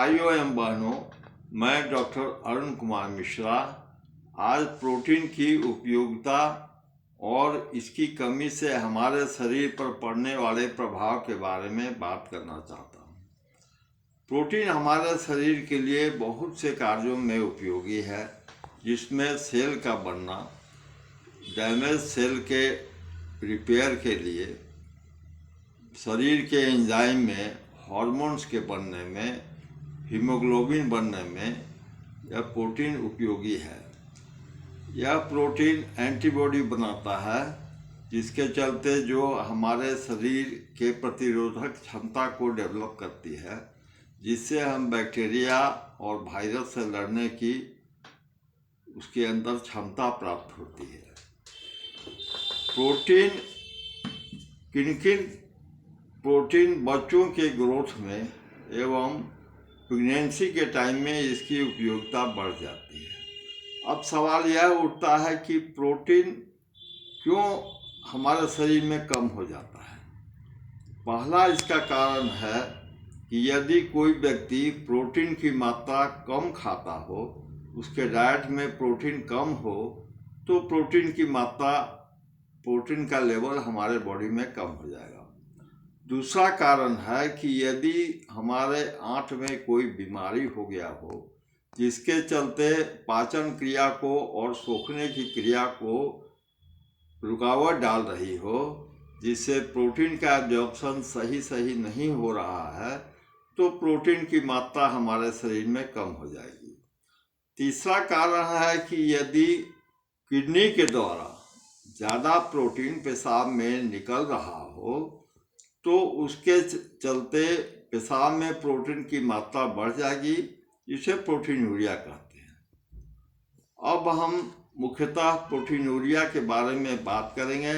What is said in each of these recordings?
भाइयों एवं बहनों, मैं डॉक्टर अरुण कुमार मिश्रा आज प्रोटीन की उपयोगिता और इसकी कमी से हमारे शरीर पर पड़ने वाले प्रभाव के बारे में बात करना चाहता हूँ। प्रोटीन हमारे शरीर के लिए बहुत से कार्यों में उपयोगी है, जिसमें सेल का बनना, डैमेज सेल के रिपेयर के लिए, शरीर के एंजाइम में, हार्मोन्स के बनने में, हीमोग्लोबिन बनने में यह प्रोटीन उपयोगी है। यह प्रोटीन एंटीबॉडी बनाता है, जिसके चलते जो हमारे शरीर के प्रतिरोधक क्षमता को डेवलप करती है, जिससे हम बैक्टीरिया और वायरस से लड़ने की उसके अंदर क्षमता प्राप्त होती है। प्रोटीन बच्चों के ग्रोथ में एवं प्रेगनेंसी के टाइम में इसकी उपयोगिता बढ़ जाती है। अब सवाल यह उठता है कि प्रोटीन क्यों हमारे शरीर में कम हो जाता है। पहला इसका कारण है कि यदि कोई व्यक्ति प्रोटीन की मात्रा कम खाता हो, उसके डाइट में प्रोटीन कम हो, तो प्रोटीन का लेवल हमारे बॉडी में कम हो जाएगा। दूसरा कारण है कि यदि हमारे आंत में कोई बीमारी हो गया हो, जिसके चलते पाचन क्रिया को और सोखने की क्रिया को रुकावट डाल रही हो, जिससे प्रोटीन का एब्जॉर्प्शन सही नहीं हो रहा है, तो प्रोटीन की मात्रा हमारे शरीर में कम हो जाएगी। तीसरा कारण है कि यदि किडनी के द्वारा ज़्यादा प्रोटीन पेशाब में निकल रहा हो, तो उसके चलते पेशाब में प्रोटीन की मात्रा बढ़ जाएगी, जिसे प्रोटीनूरिया कहते हैं। अब हम मुख्यतः प्रोटीनूरिया के बारे में बात करेंगे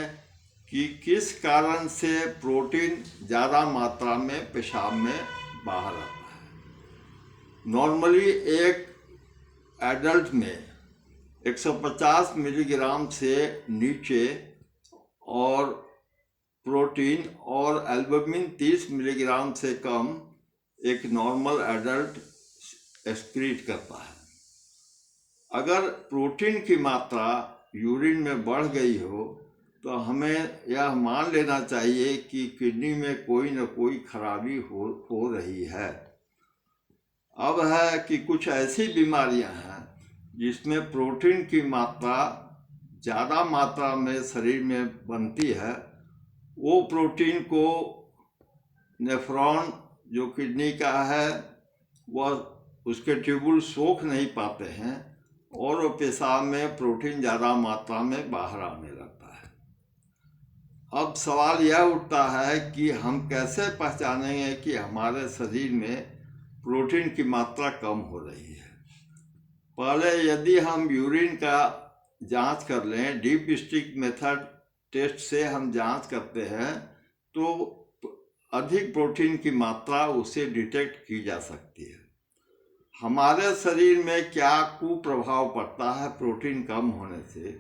कि किस कारण से प्रोटीन ज़्यादा मात्रा में पेशाब में बाहर आता है। नॉर्मली एक एडल्ट में 150 मिलीग्राम से नीचे और प्रोटीन और एल्बुमिन 30 मिलीग्राम से कम एक नॉर्मल एडल्ट एक्सक्रीट करता है। अगर प्रोटीन की मात्रा यूरिन में बढ़ गई हो, तो हमें यह मान लेना चाहिए कि किडनी में कोई न कोई खराबी हो रही है। अब है कि कुछ ऐसी बीमारियां हैं जिसमें प्रोटीन की मात्रा ज़्यादा मात्रा में शरीर में बनती है। वो प्रोटीन को नेफ्रॉन जो किडनी का है, वह उसके ट्यूबुल सोख नहीं पाते हैं और वो पेशाब में प्रोटीन ज़्यादा मात्रा में बाहर आने लगता है। अब सवाल यह उठता है कि हम कैसे पहचानेंगे कि हमारे शरीर में प्रोटीन की मात्रा कम हो रही है। पहले यदि हम यूरिन का जांच कर लें, डीप स्टिक मेथड टेस्ट से हम जांच करते हैं, तो अधिक प्रोटीन की मात्रा उससे डिटेक्ट की जा सकती है। हमारे शरीर में क्या कुप्रभाव पड़ता है प्रोटीन कम होने से।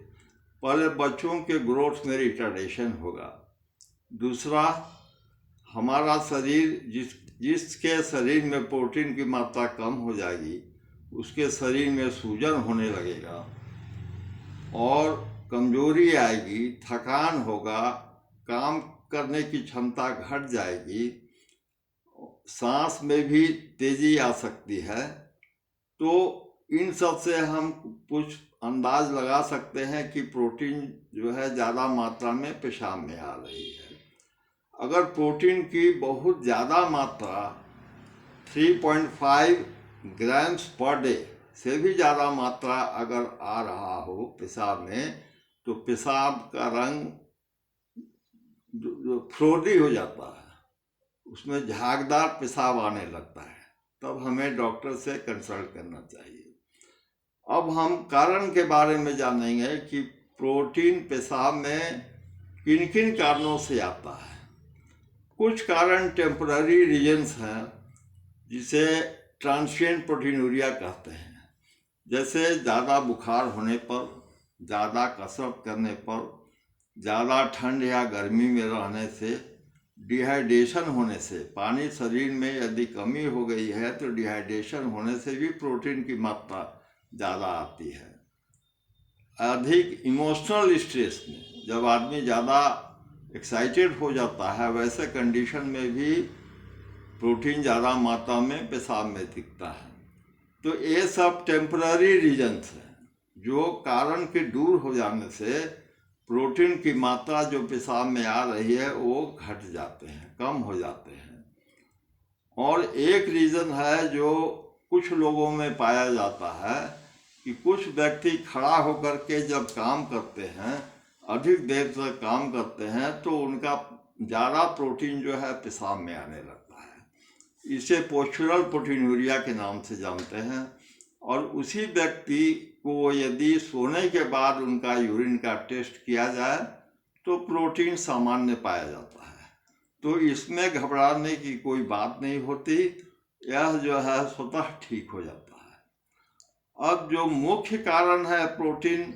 पहले बच्चों के ग्रोथ में रिटार्डेशन होगा। दूसरा, हमारा शरीर जिसके शरीर में प्रोटीन की मात्रा कम हो जाएगी, उसके शरीर में सूजन होने लगेगा और कमजोरी आएगी, थकान होगा, काम करने की क्षमता घट जाएगी, सांस में भी तेजी आ सकती है। तो इन सब से हम कुछ अंदाज लगा सकते हैं कि प्रोटीन जो है ज़्यादा मात्रा में पेशाब में आ रही है। अगर प्रोटीन की बहुत ज़्यादा मात्रा 3.5 ग्राम्स पर डे से भी ज़्यादा मात्रा अगर आ रहा हो पेशाब में, तो पेशाब का रंग जो फ्रोदी हो जाता है, उसमें झागदार पेशाब आने लगता है। तब हमें डॉक्टर से कंसल्ट करना चाहिए। अब हम कारण के बारे में जानेंगे कि प्रोटीन पेशाब में किन किन कारणों से आता है। कुछ कारण टेम्पररी रीजन्स हैं, जिसे ट्रांसिएंट प्रोटीनूरिया कहते हैं। जैसे ज़्यादा बुखार होने पर, ज़्यादा कसरत करने पर, ज़्यादा ठंड या गर्मी में रहने से, डिहाइड्रेशन होने से, पानी शरीर में यदि कमी हो गई है तो डिहाइड्रेशन होने से भी प्रोटीन की मात्रा ज़्यादा आती है। अधिक इमोशनल स्ट्रेस में, जब आदमी ज़्यादा एक्साइटेड हो जाता है, वैसे कंडीशन में भी प्रोटीन ज़्यादा मात्रा में पेशाब में दिखता है। तो ये सब टेम्पररी रीजन्स हैं, जो कारण के दूर हो जाने से प्रोटीन की मात्रा जो पेशाब में आ रही है वो घट जाते हैं, कम हो जाते हैं। और एक रीज़न है जो कुछ लोगों में पाया जाता है कि कुछ व्यक्ति खड़ा होकर के जब काम करते हैं, अधिक देर तक काम करते हैं, तो उनका ज़्यादा प्रोटीन जो है पेशाब में आने लगता है। इसे पोस्चरल प्रोटीनूरिया के नाम से जानते हैं। और उसी व्यक्ति को यदि सोने के बाद उनका यूरिन का टेस्ट किया जाए तो प्रोटीन सामान्य पाया जाता है। तो इसमें घबराने की कोई बात नहीं होती, यह जो है स्वतः ठीक हो जाता है। अब जो मुख्य कारण है प्रोटीन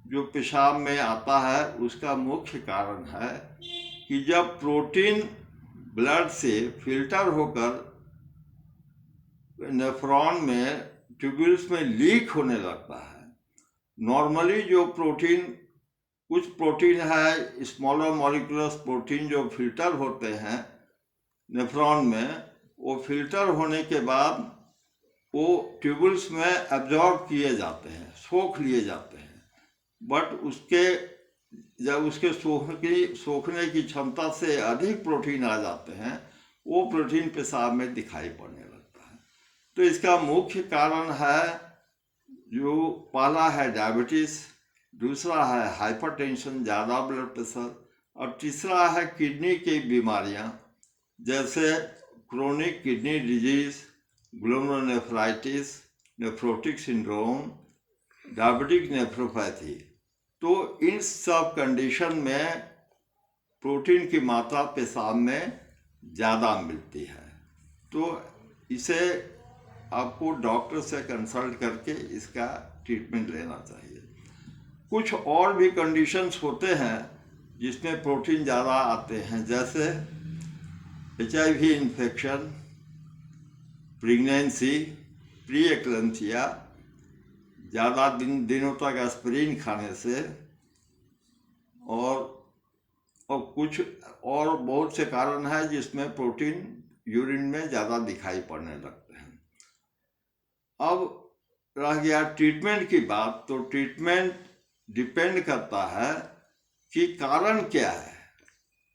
जो पेशाब में आता है, उसका मुख्य कारण है कि जब प्रोटीन ब्लड से फिल्टर होकर नेफ्रॉन में, ट्यूब्यूल्स में लीक होने लगता है। नॉर्मली जो प्रोटीन, कुछ प्रोटीन है स्मॉलर मॉलिक्यूलस प्रोटीन जो फिल्टर होते हैं नेफ्रॉन में, वो फिल्टर होने के बाद वो ट्यूब्यूल्स में एब्जॉर्ब किए जाते हैं, सोख लिए जाते हैं। बट जब उसके सोखने की क्षमता से अधिक प्रोटीन आ जाते हैं, वो प्रोटीन पेशाब में दिखाई पड़ने लगता है। तो इसका मुख्य कारण है, जो पहला है डायबिटीज़, दूसरा है हाइपरटेंशन, ज़्यादा ब्लड प्रेशर, और तीसरा है किडनी की बीमारियां जैसे chronic kidney disease, glomerulonephritis, nephrotic syndrome, diabetic nephropathy. तो इन सब कंडीशन में प्रोटीन की मात्रा पेशाब में ज़्यादा मिलती है। तो इसे आपको डॉक्टर से कंसल्ट करके इसका ट्रीटमेंट लेना चाहिए। कुछ और भी कंडीशंस होते हैं जिसमें प्रोटीन ज़्यादा आते हैं, जैसे HIV infection, pregnancy, pre eclampsia, ज़्यादा दिनों तक एस्पिरिन खाने से, और कुछ और बहुत से कारण हैं जिसमें प्रोटीन यूरिन में ज़्यादा दिखाई पड़ने लगते हैं। अब रह गया ट्रीटमेंट की बात, तो ट्रीटमेंट डिपेंड करता है कि कारण क्या है,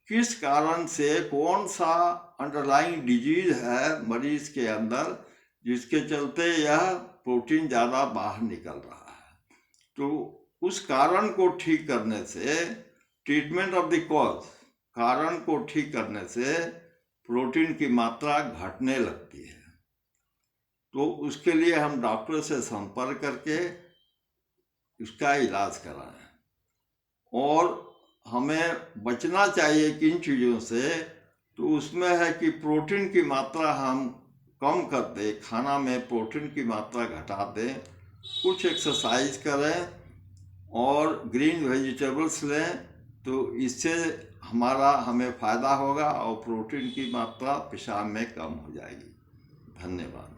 किस कारण से, कौन सा अंडरलाइंग डिजीज है मरीज के अंदर जिसके चलते यह प्रोटीन ज़्यादा बाहर निकल रहा है। तो उस कारण को ठीक करने से, ट्रीटमेंट ऑफ द कॉज, कारण को ठीक करने से प्रोटीन की मात्रा घटने लगती है। तो उसके लिए हम डॉक्टर से संपर्क करके इसका इलाज कराएं। और हमें बचना चाहिए किन चीज़ों से, तो उसमें है कि प्रोटीन की मात्रा हम कम कर दें, खाना में प्रोटीन की मात्रा घटा दें, कुछ एक्सरसाइज करें और ग्रीन वेजिटेबल्स लें, तो इससे हमें फ़ायदा होगा और प्रोटीन की मात्रा पेशाब में कम हो जाएगी। धन्यवाद।